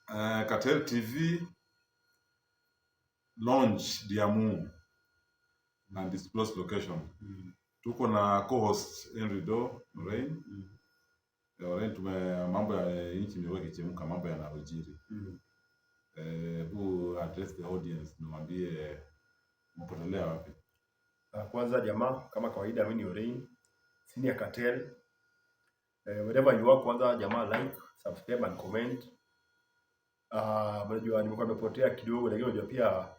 CARTEL TV launch Diamu and disclose location. Tuko na co-host Henry Do Rain. Rain, mambo ya nchi imeweka kichemka, mambo yanayojiri. Who address the audience, niwaambie mpotelea wapi. Kwanza jamaa, kama kawaida mimi ni Rain, senior CARTEL. Wherever you are, kwanza jamaa like, subscribe and comment. Unajua nimekuwa nimepotea kidogo, lakini unajua pia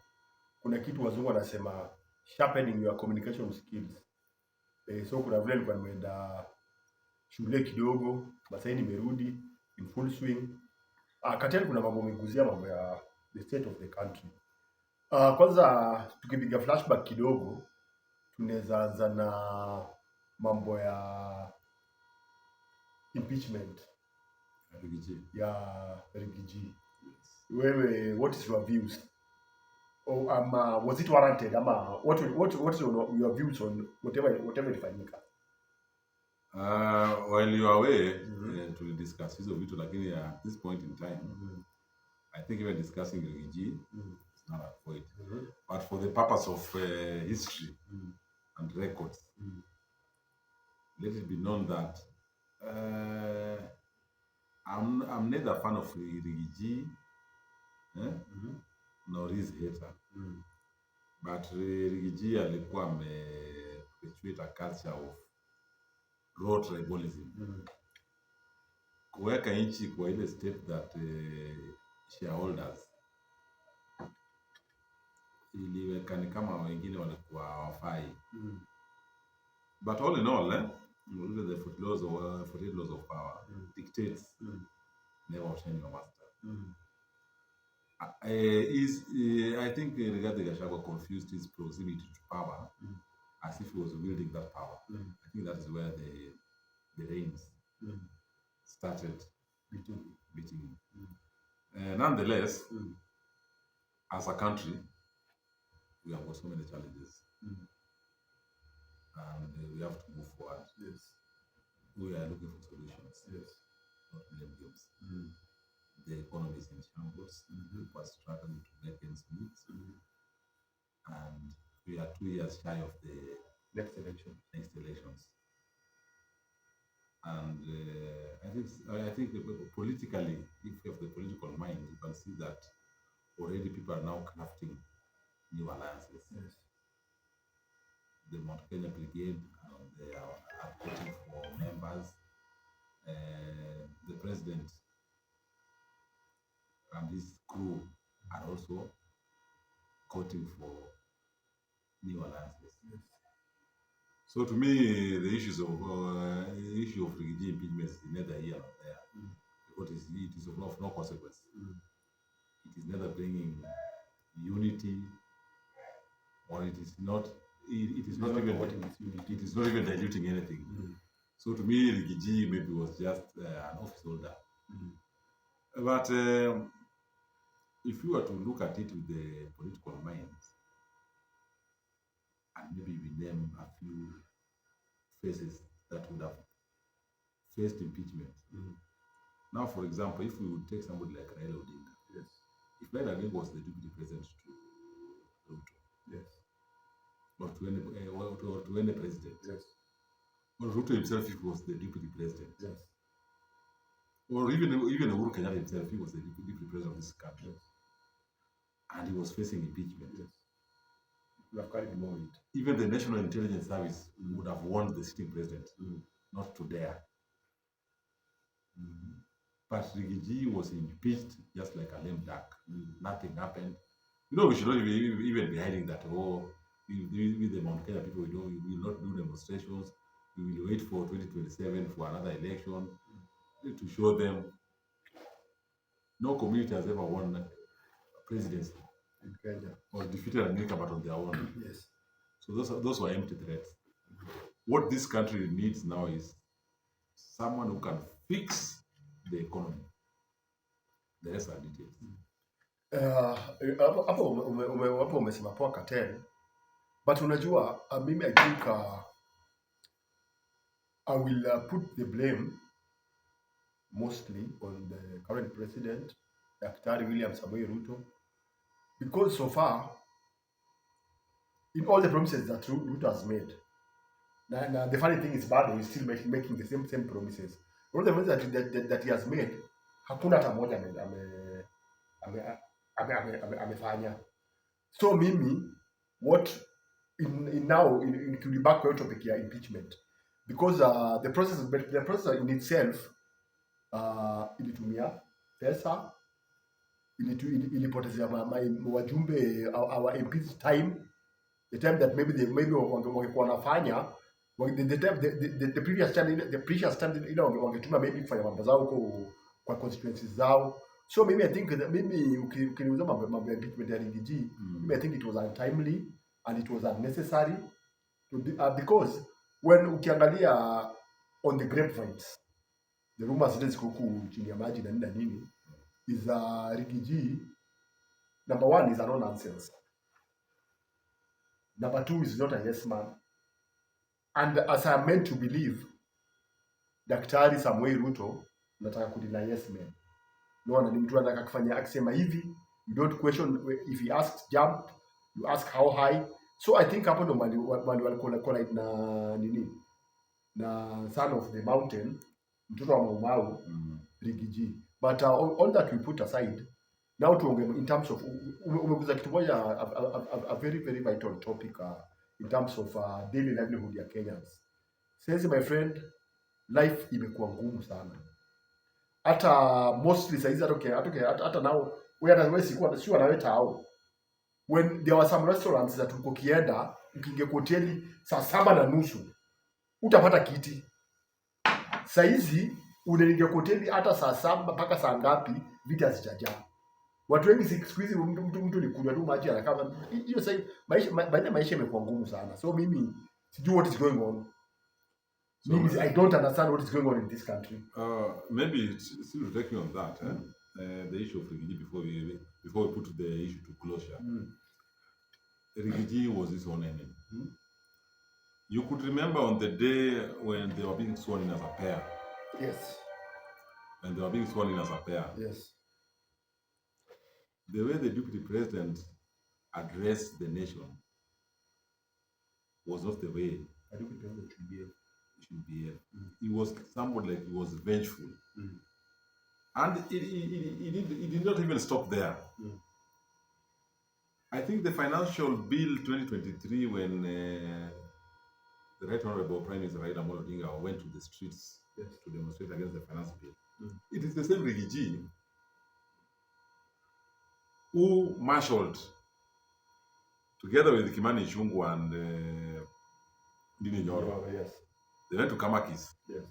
kuna kitu wazungu wanasema sharpening your communication skills. So kuna vile nilikuwa nimeenda shule kidogo, sasa nimerudi in full swing. CARTEL kuna mambo menguzia, mambo ya the state of the country. Kwanza tukipiga flashback kidogo, tunaweza anza na mambo ya impeachment Riggy G. ya Riggy G. Wewe, what is your views? Was it warranted? What is your views on whatever ilifanyika? While you are away, to discuss hizo vitu, lakini at this point in time, I think even discussing Riggy G is not a point. But for the purpose of history and records, let it be known that I'm neither a fan of Riggy G nor his hater. But Riggy G alikuwa perpetuate a culture of raw tribalism. Kuweka nchi kwa ile step that shareholders iliweka ni kama wengine walikuwa hawafai. But all in all, the 48 laws of power dictates never obtain your master. I think Rigathi Gachagua confused his proximity to power as if he was wielding that power. I think that is where the reins started beating. Nonetheless, as a country, we have got so many challenges. And we have to move forward. Yes. We are looking for solutions. Yes. Not blame games. The economy is in shambles. People are struggling to make ends meet. And we are 2 years shy of the Next elections. And I think politically, if you have the political mind, you can see that already people are now crafting new alliances. Yes. The Mount Kenya Brigade, they are voting for members. The president and his crew are also voting for new alliances. Yes. So to me, the issue of Riggy G impeachment is neither here nor there, because it is of no consequence. It is neither bringing unity, or it is not even diluting anything. So to me, Riggy G maybe was just an office holder. But if you were to look at it with the political mind, and maybe we name a few faces that would have faced impeachment. Now, for example, if we would take somebody like Raila Odinga, if Raila Odinga was the deputy president to Ruto, or to any president, or Ruto himself, if he was the deputy president, or even Uhuru Kenyatta himself, he was the deputy president of this country, and he was facing impeachment. We have carried more weight. Even the National Intelligence Service would have warned the sitting president not to dare. But Riggy G was impeached just like a lame duck. Nothing happened. We should not even be hiding that. With the Mount Kenya people, we will not do demonstrations. We will wait for 2027 for another election to show them. No community has ever won a presidency in Kenya or defeated America, but on their own. Yes. So those were empty threats. What this country needs now is someone who can fix the economy. The rest are details. Hapo umesema poa CARTEL, but unajua mimi I think I will put the blame mostly on the current president Daktari William Samoei Ruto, because so far, in all the promises that Ruto has made, and the funny thing is bado he's still making the same promises. All the promises that he has made, hakuna hata moja amefanya. So mimi, what in now to be back to topic ya impeachment, because the process in itself ilitumia pesa, ilipotezea wajumbe our MPs time, the time that maybe wangekuwa wanafanya the previous time ile wangetuma maybe kufanya mambo zao huko kwa constituencies zao. So maybe I think that maybe ukiniuliza mambo ya impeachment ya Riggy G, maybe I think it was untimely and it was unnecessary to be, because when ukiangalia on the grapevines, the rumors zile ziko huku chini ya maji na nini is Riggy G, number one, is a no-nonsense. Number two, is not a yes man. And as I am meant to believe, Daktari Samoei Ruto nataka kudina yes man. No, ni mtu anataka kufanya akisema hivi, you don't question if he asks jump, you ask how high. So I think hapo ndo mali walikuwa na nini, na son of the mountain, mtoto wa Maumau, Riggy G. But all that we put aside, now to in terms of umekuza kitu moja, a very very vital topic in terms of daily livelihood ya Kenyans. Says my friend, life imekuwa ngumu sana. Hata mostly saizi hata now wewe si wanaweta hao. When there were some restaurants that tulikuwa kienda, ukiingia hoteli saa 7:30 utapata kiti. Saizi unaingia hoteli hata saa 7 mpaka saa ngapi viti hazijajaa. Watu wengi siku hizi mtu ni kunywa tu maji anakama. Hiyo sasa maisha imekuwa ngumu sana. So mimi sijui what is going on. So maybe I don't understand what is going on in this country. Maybe still taking on that, the issue of Riggy G before we put the issue to closure. Riggy G was his own enemy. You could remember on the day when they were being sworn in as a pair. Yes. When they were being sworn in as a pair. Yes. The way the deputy president addressed the nation was not the way I think it should be. He was somebody like he was vengeful. And it did not even stop there. I think the financial bill 2023, when the Right Honorable Prime Minister Raila Amolo Odinga went to the streets to demonstrate against the finance bill, it is the same Riggy G who marshaled, together with Kimani Ichung'wah and Ndini Nyoro. Yes. They went to Kamakis. Yes.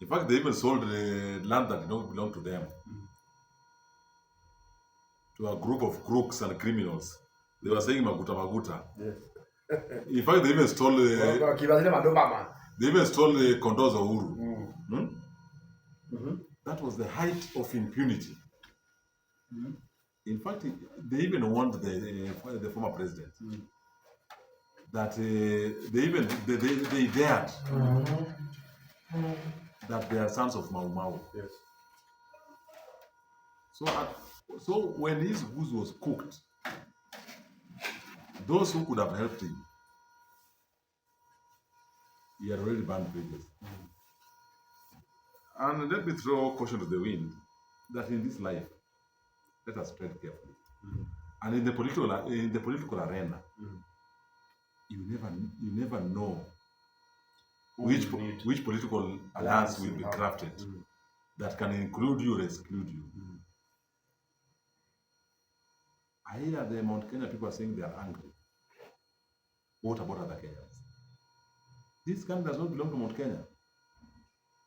In fact, they even sold the land that did not belong to them to a group of crooks and criminals. They were saying Maguta. Yes. In fact, they even stole the condos of Uhuru. That was the height of impunity. In fact, they even warned the former president that they dared that they are sons of Mau Mau. Yes. So when his goose was cooked, those who could have helped him, he had already burned bridges. And let me throw caution to the wind that in this life, let us tread carefully. And in the political arena, you never know which political alliance will be crafted that can include you or exclude you. I hear the Mount Kenya people are saying they are angry. What about other Kenyans? This country does not belong to Mount Kenya.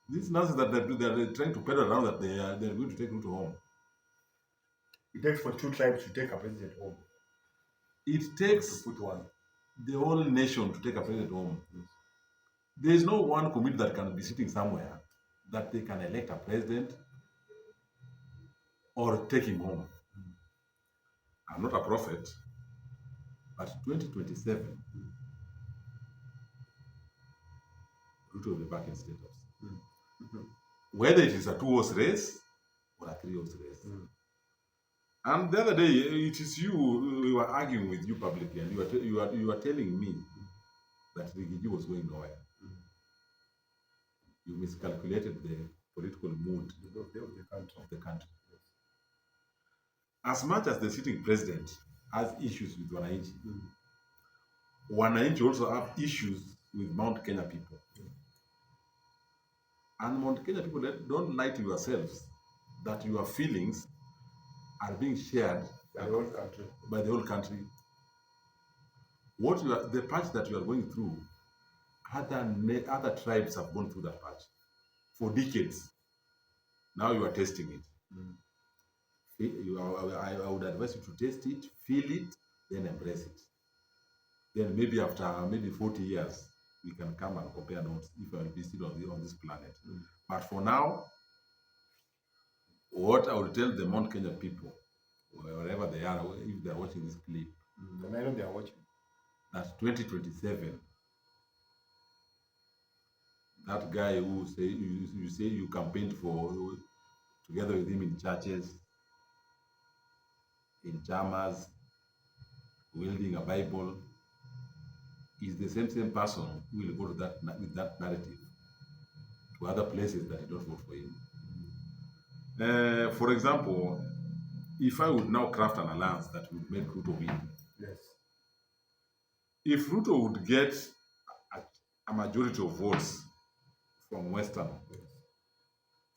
This nonsense that they're trying to peddle around that they're going to take Ruto home. It takes for 2 tribes to take a president home. It takes the whole nation to take a president home. There is no one committee that can be sitting somewhere that they can elect a president or take him home. I'm not a prophet, but 2027, Ruto will be back in status. Whether it is a 2-horse race or a 3-horse race. And the other day, it is you, we were arguing with you publicly, and you were telling me that Riggy G was going nowhere. You miscalculated the political mood of the country. As much as the sitting president has issues with Wananchi, Wananchi also have issues with Mount Kenya people. And Mount Kenya people, don't lie to yourselves that your feelings are being shared by the whole country. By the whole country. The patch that you are going through, other tribes have gone through that patch for decades. Now you are testing it. I would advise you to test it, feel it, then embrace it. Then maybe after 40 years, we can come and compare notes if I will be still on this planet. But for now, what I will tell the Mount Kenya people, wherever they are, if they are watching this clip, and I know they are watching, that 2027, that guy who you say you campaigned for, together with him in churches, in jammers, wielding a Bible, is the same person who will go to with that narrative to other places that don't vote for him. For example, if I would now craft an alliance that would make Ruto win, yes. If Ruto would get a majority of votes from Western,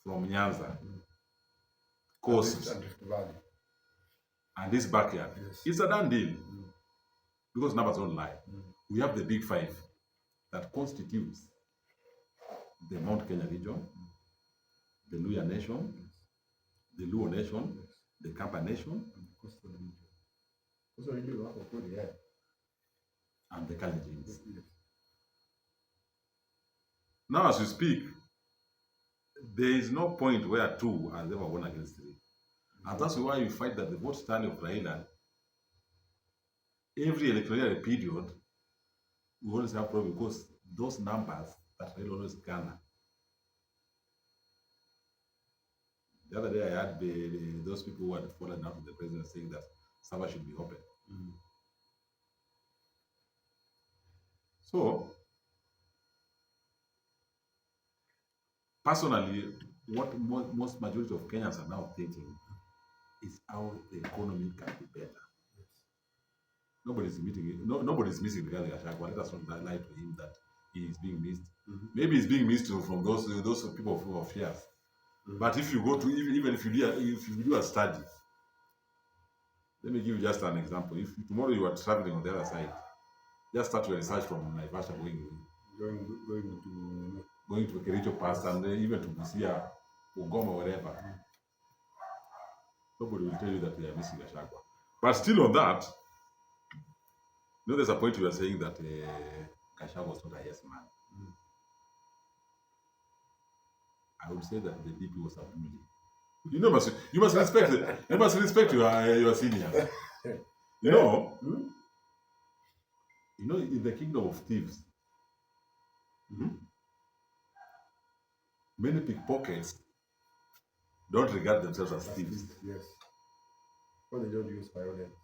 from Nyanza, Coast, and this backyard, it's a done deal. Because numbers don't lie. We have the big five that constitutes the Mount Kenya region, the Luya nation, the Luo nation, the Kamba nation, and the Kalenjins. Now, as we speak, there is no point where two has ever won against three. And that's why we fight that the vote tally of Raila, every electoral period, we always have problems because those numbers that Raila always garner. The other day I had those people who had fallen out of the president saying that server should be open. So, personally, what most majority of Kenyans are now thinking is how the economy can be better. Nobody's missing Rigathi Gachagua. Let us not lie to him that he is being missed. Maybe he's being missed from those people who are fears. But if you go to even if you do a study, let me give you just an example. If tomorrow you are traveling on the other side, just start your research from Naivasha going to Kericho Pass and even to Busia, Ugoma, wherever. Nobody will tell you that they are missing Gachagua. But still on that, there's a point you are saying that Gachagua was not a yes man. I would say that the DP was a bully. You must respect your seniors. You know, in the kingdom of thieves, many pickpockets don't regard themselves as thieves. Yes. Because they don't use violence.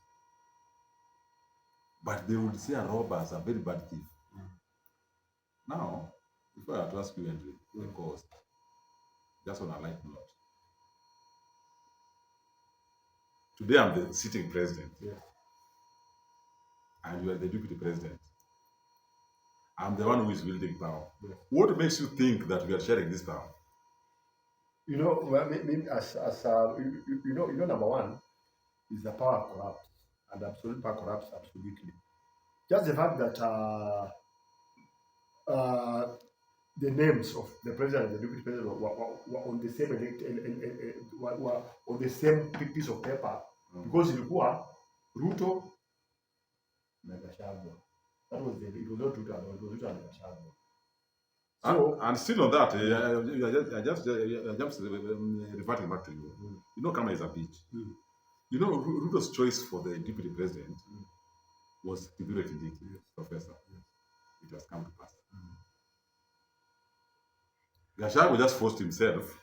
But they would say a robber is a very bad thief. Now, if I were to ask you, Andrew, the cost, just on a light note. Today I'm the sitting president. Yes. And you are the deputy president. I'm the one who is wielding power. Yes. What makes you think that we are sharing this power? Maybe number one is the power corrupts, and absolute power corrupts absolutely. Just the fact that the names of the president and the deputy president were on the same were on the same piece of paper, because ilikuwa Ruto na Gachagua. That was it was not Ruto alone, it was Ruto and Gachagua. So, and still on that, I just reverting back to you. Kama is a bitch. Ruto's choice for the deputy president was Kithure Kindiki, professor. It has come to pass. Gachagua just forced himself.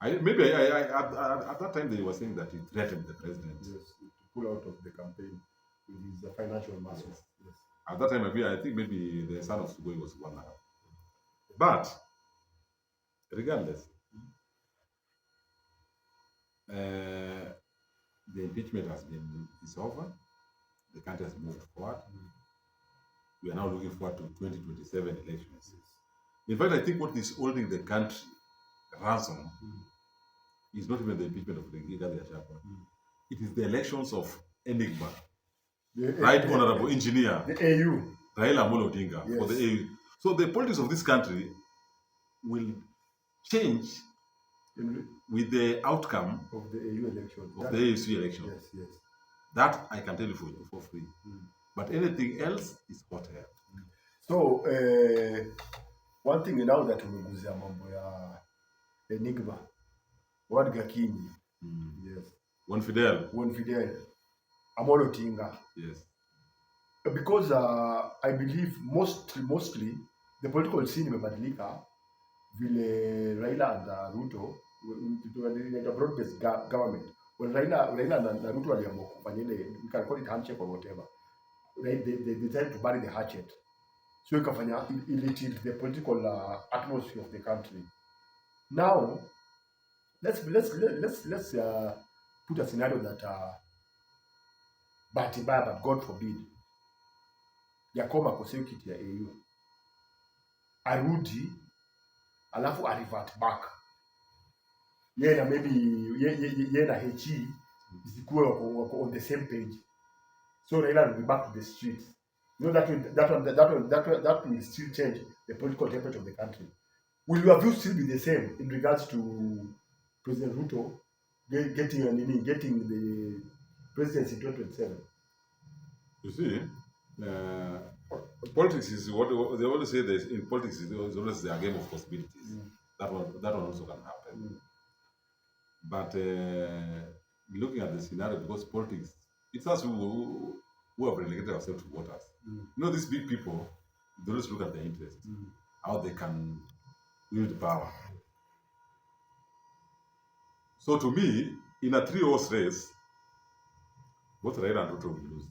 At that time they were saying that he threatened the president. Yes, to pull out of the campaign with his financial muscles. Yes. At that time, I think maybe the son of Sugoi was one. But regardless, the impeachment is over. The country has moved forward. We are now looking forward to 2027 elections. Yes. In fact, I think what is holding the country ransom is not even the impeachment of Rigathi Gachagua. It is the elections of Enigma, Right Honorable Engineer, the AU, Raila Amolo Odinga, yes, for the AU. So the politics of this country will change with the outcome of the AU election, of the AUC election. Yes, yes. That I can tell you for free. But anything else is hot air. So one thing now that umeguzia mambo ya Enigma, One Gakinyi, yes, One Fidel, Amolo Odinga, yes, because I believe mostly the political scene imebadilika vile Raila and Ruto in a broad-based government. When Raila and Ruto waliamua kufanya ile, we can call it handshake or whatever, right? They decided to bury the hatchet. So ikafanya it the political atmosphere of the country. Now let's put a scenario that but God forbid Yakoma akosea kiti ya AU arudi alafu arevert back, yeye na maybe yeye na HE zikuwe wako on the same page, so Raila will be back to the streets. You know that will still change the political temperature of the country. Will your view still be the same in regards to President Ruto getting the presidency in 2027? You see, politics is what they always say. In politics, is always a game of possibilities. That one also can happen. But looking at the scenario, because politics, it's us who have relegated ourselves to voters. You know, these big people, they always look at their interest, how they can wield power. So to me, in a 3-horse race, both Raila and Ruto will lose.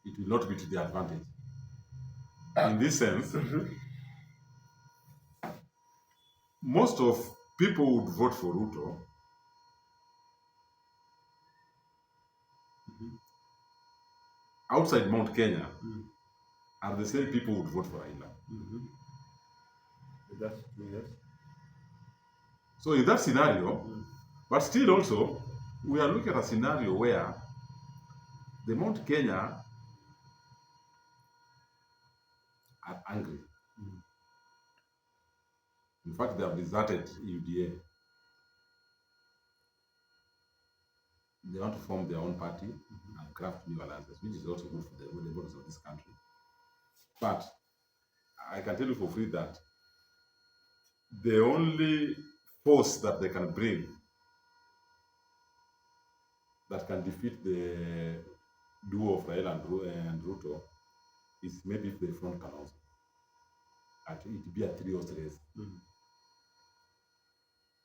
It will not be to their advantage. In this sense, most of people would vote for Ruto outside Mount Kenya are the same people who would vote for Raila. That's true, yes. So in that scenario, but still also, we are looking at a scenario where the Mount Kenya are angry. In fact, they have deserted UDA. They want to form their own party and craft new alliances, which is also good for the voters of this country. But I can tell you for free that the only force that they can bring that can defeat the duo of Raila and Ruto is maybe if they front Kalonzo. And it will be a 3-horse race.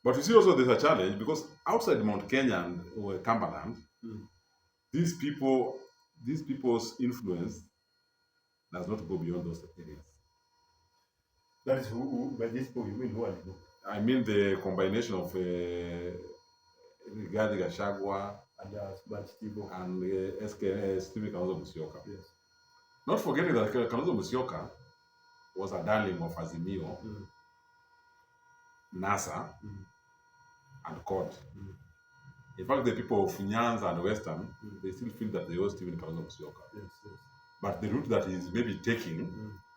But you see also there's a challenge because outside Mount Kenya and Cumberland, these people's influence does not go beyond those areas. That is who by this point you mean who are they? I mean the combination of Rigathi Gachagua and Stephen Kalonzo Musyoka. Yes. Not forgetting that Kalonzo Musyoka was a darling of Azimio, NASA, and CORD. In fact, the people of Nyanza and Western, they still feel that they owe Stephen Kalonzo Musyoka. Yes, yes. But the route that he is maybe taking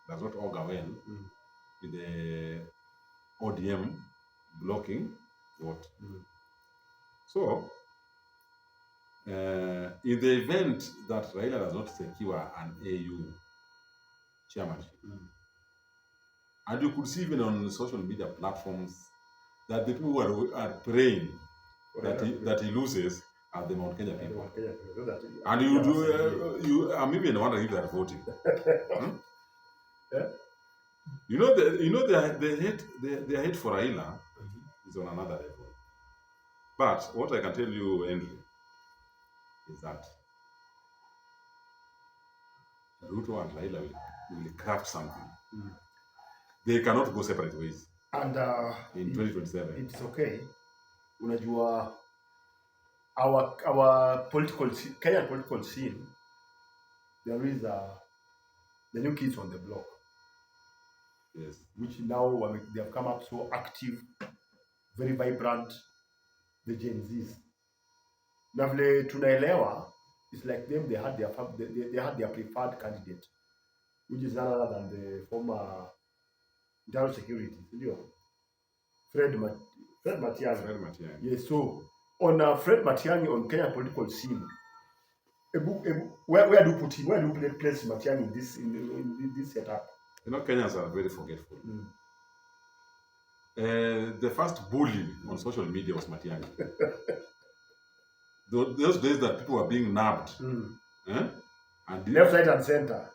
does not augur well with the ODM blocking vote. So, in the event that Raila does not secure an AU chairmanship, and you could see even on social media platforms that the people who are praying that he loses are the Mount Kenya people. And I'm even wondering if they are voting. You know, their hate for Raila is on another level. But what I can tell you, Henry, is that Ruto and Raila will craft something. They cannot go separate ways. And in 2027. It's okay. Unajua, our Kenyan political scene, there is the new kids on the block. Yes. Which now they have come up so active, very vibrant, the Gen Zs. Na vile tunaelewa, it's like them, they had their preferred candidate, which is none other than the former internal security, Fred Matiang'i. Yes, so on Fred Matiang'i on Kenyan political scene, where do you put him? Where do you place Matiang'i in this setup? Kenyans are very forgetful. The first bully on social media was Matiang'i. Those days that people were being nabbed, and left, right, and center.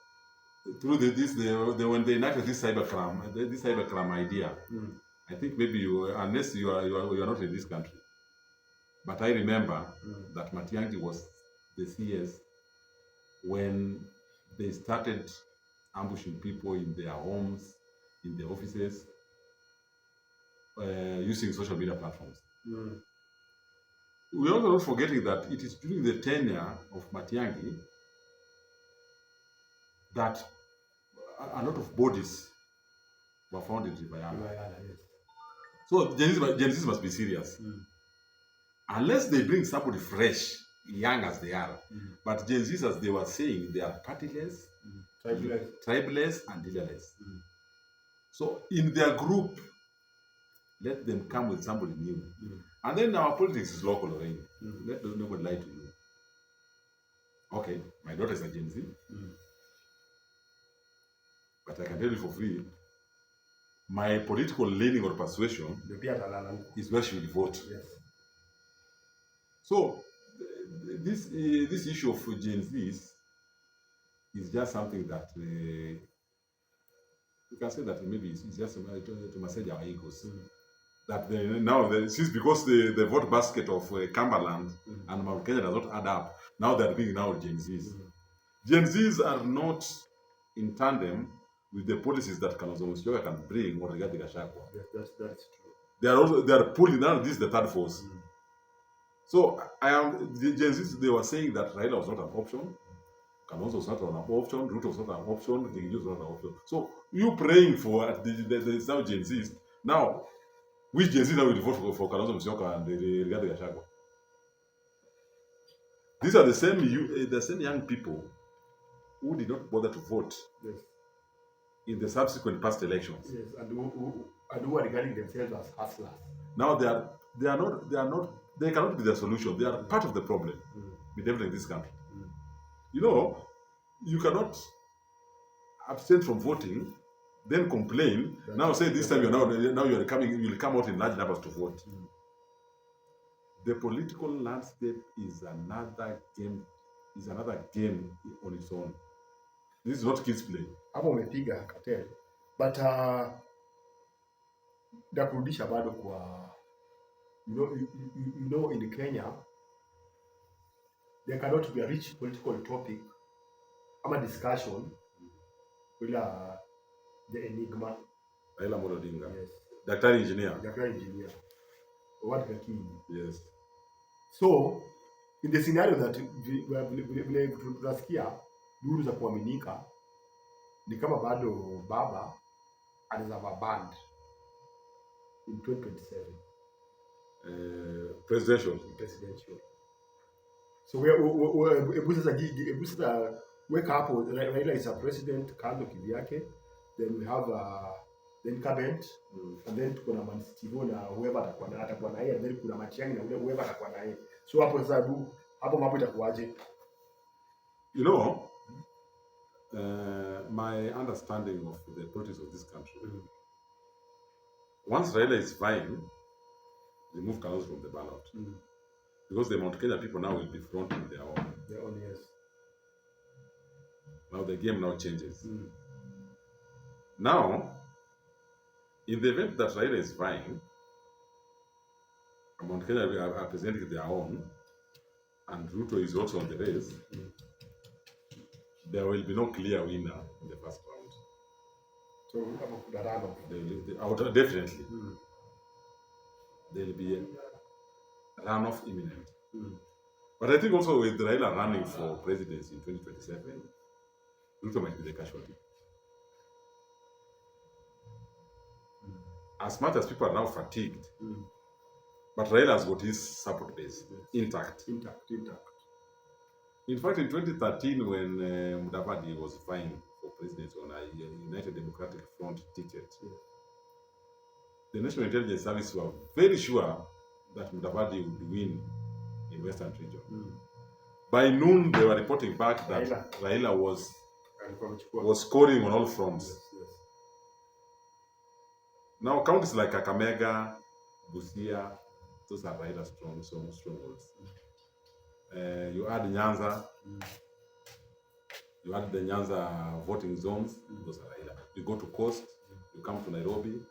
Through when they enacted this cybercrime idea, I think maybe unless you are not in this country, but I remember that Matiang'i was the CS when they started ambushing people in their homes, in their offices, using social media platforms. We're also not forgetting that it is during the tenure of Matiang'i that a lot of bodies were found in Ribayana. Yes. So Gen Z must be serious. Unless they bring somebody fresh, young as they are. But Gen Zs, as they were saying, they are partyless, tribeless, and leaderless. So in their group, let them come with somebody new. And then our politics is local already. Let nobody lie to you. Okay, my daughter is a Gen Z. But I can tell you for free, my political leaning or persuasion is where she will vote. Yes. So this issue of Gen Zs is just something that you can say that maybe it's just to massage our egos. That since because the vote basket of Cumberland and Mount Kenya does not add up, now they're being Gen Zs. Gen Zs are not in tandem with the policies that Kalonzo Musyoka can bring or Rigathi Gachagua. Yes, that's true. They are pulling now. This is the third force. So the Gen Zs, they were saying that Raila was not an option, Kalonzo was not an option, Ruto was not an option, Riggy G was not an option. So you praying for the now Gen Zs. Now, which Gen Z now will vote for Kalonzo Musyoka and Rigathi Gachagua? These are the same young people who did not bother to vote in the subsequent past elections. Yes, and who are regarding themselves as hustlers. Now they cannot be the solution. They are part of the problem with developing this country. You cannot abstain from voting, then complain. Now say this time you'll come out in large numbers to vote. The political landscape is another game on its own. This is not kids play. Hapo umepiga CARTEL. But ndakurudisha bado kwa in Kenya there cannot be a rich political topic ama discussion wila the enigma Raila Amolo Odinga. Yes. Daktari engineer. What Gachagua. Yes. So in the scenario that vile tunasikia duru za kuaminika ni kama bado baba anaweza band in 2027 presidential. So ebu sasa weka hapo Raila is a president kando kivyake, then we have then cabinet and then tuko na Manstivo na whoever atakuwa na yeye, and then kuna Matiang'i na whoever atakuwa na yeye. So hapo sasa hapo mambo itakuwaje? My understanding of the politics of this country, once Raila is vying, remove Kalonzo from the ballot. Because the Mount Kenya people now will be fronting their own. Yes. Now the game now changes. Now, in the event that Raila is vying, Mount Kenya are presenting their own, and Ruto is also on the race, there will be no clear winner in the first round. So the runoff. Definitely. There will be a runoff imminent. But I think also with Raila running for presidency in 2027, Ruto might be the casualty. As much as people are now fatigued, but Raila has got his support base intact. In fact, in 2013, when Mudavadi was vying for president on a United Democratic Front ticket, the National Intelligence Service were very sure that Mudavadi would win in Western region. By noon, they were reporting back that Raila was scoring on all fronts. Yes. Now, counties like Kakamega, Busia, those are Raila's strongholds. You add Nyanza, you add the Nyanza voting zones, those are Raila. You go to Coast, you come to Nairobi,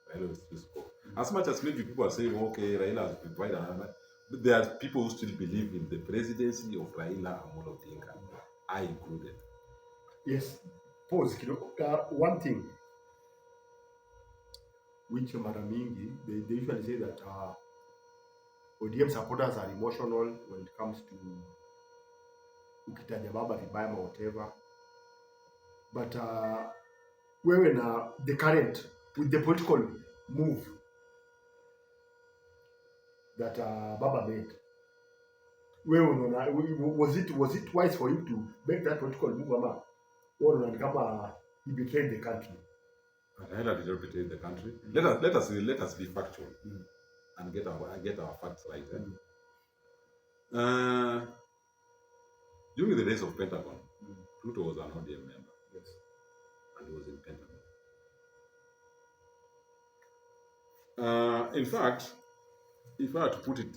Raila will still score. As much as maybe people are saying, okay, Raila has provided another, but there are people who still believe in the presidency of Raila Amolo Odinga, I included. Yes. Pause. One thing which mara mingi, they usually say that ODM supporters are emotional when it comes to ukitaja baba vibaya or whatever. But wewe na the current, with the political move that Baba made, was it wise for him to make that political move ama kama he betrayed the country? Raila did not betray the country. Let us be factual and get our facts right. During the days of Pentagon, Ruto was an ODM member. Yes. And he was in Pentagon. In fact, if I had to put it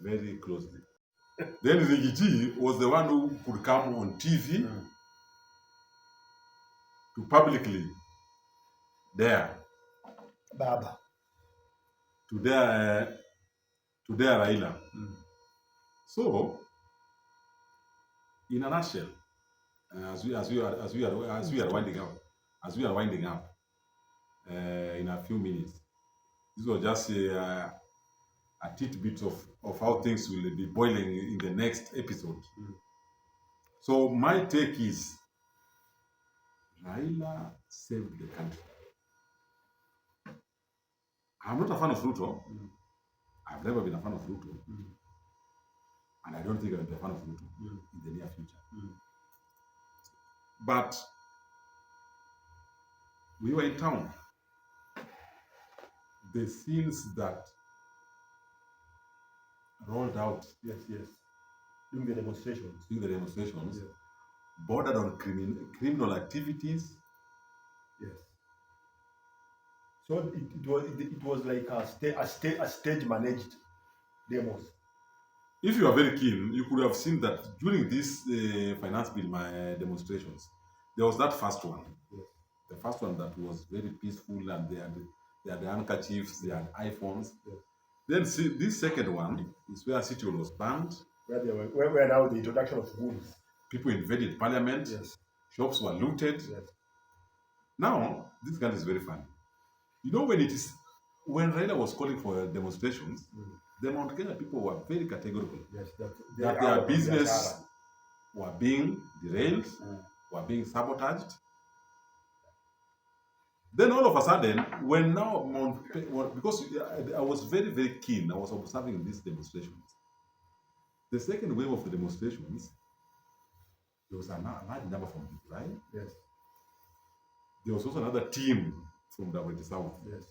very closely, then Riggy G was the one who could come on TV to publicly dare Baba to dare Raila. So, in a nutshell, as we are winding up in a few minutes, this was just a tidbit of how things will be boiling in the next episode. So my take is Raila saved the country. I'm not a fan of Ruto. I've never been a fan of Ruto. And I don't think I'll be a fan of Ruto in the near future. But we were in town. The scenes that rolled out during the demonstrations, bordered on criminal activities. Yes. So it was like a stage managed demos. If you are very keen, you could have seen that during this finance bill demonstrations, there was that first one. Yes. The first one that was very peaceful, and they had the handkerchiefs, they had iPhones. Yes. Then see, this second one is where City was banned. Where now the introduction of guns. People invaded parliament. Yes. Shops were looted. Yes. Now, this guy is very funny. You know, when Raila was calling for demonstrations, the Mount Kenya people were very categorical. Yes, that their business were being derailed, were being sabotaged. Then all of a sudden, because I was very, very keen, I was observing these demonstrations. The second wave of the demonstrations, there was a large number from right? Yes. There was also another team from the South. Yes.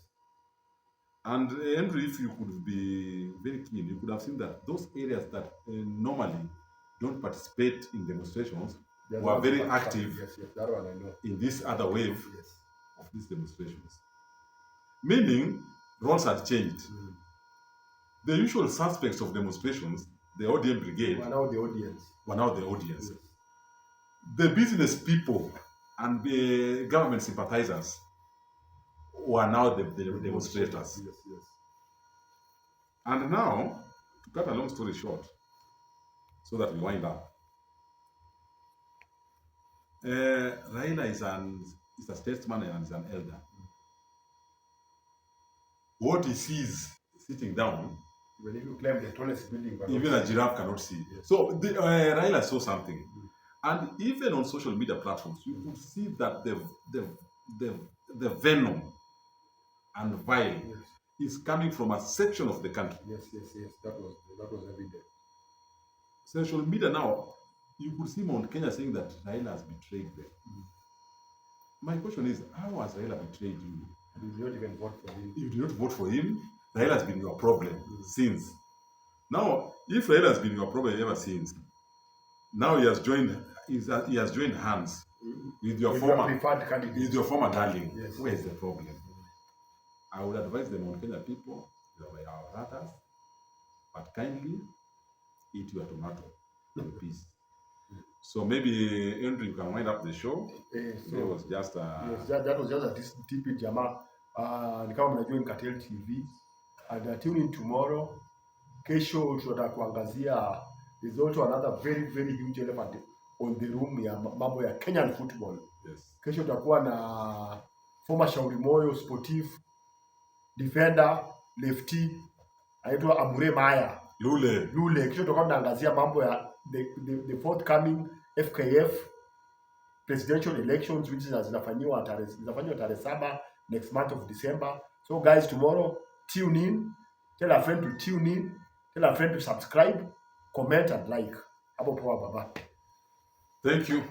And Andrew, if you could be very keen, you could have seen that those areas that normally don't participate in demonstrations were very active. Yes, that one I know. In this other wave of these demonstrations. Meaning, roles had changed. The usual suspects of demonstrations, the ODM brigade, were now the audience. Yes. The business people and the government sympathizers were now the demonstrators. Yes. And now, to cut a long story short, so that we wind up, Raila is a statesman and is an elder. What he sees sitting down, When you climb the tallest building, even a giraffe cannot see. Yes. So Raila saw something. And even on social media platforms, you could see that the venom and vile is coming from a section of the country. Yes. That was evident. Social media now, you could see Mount Kenya saying that Raila has betrayed them. My question is, how has Raila betrayed you? You did not even vote for him. You did not vote for him. Raila has been your problem since. Now, if Raila has been your problem ever since, now he has joined hands with your former darling. Yes. Where is the problem? I would advise the Mount Kenya people, they are our brothers, but kindly eat your tomato in peace. So maybe Andrew, you can wind up the show. So it was just that was just a TP Jama. Ni kama mnajua ni CARTEL TV, and tune in tomorrow. Kesho tutataka kuangazia, is also another very very huge elephant on the room ya mambo ya Kenyan football. Yes. Kesho tutakuwa na former Shauri Moyo sportif defender lefty anaitwa Amure Maya Lule. Kesho tutakuwa tunaangazia mambo ya the forthcoming FKF presidential elections which zinafanywa tarehe 7 next month of December. So guys, tomorrow tune in, tell a friend to tune in, tell a friend to subscribe, comment and like. Hapo poa baba. Thank you.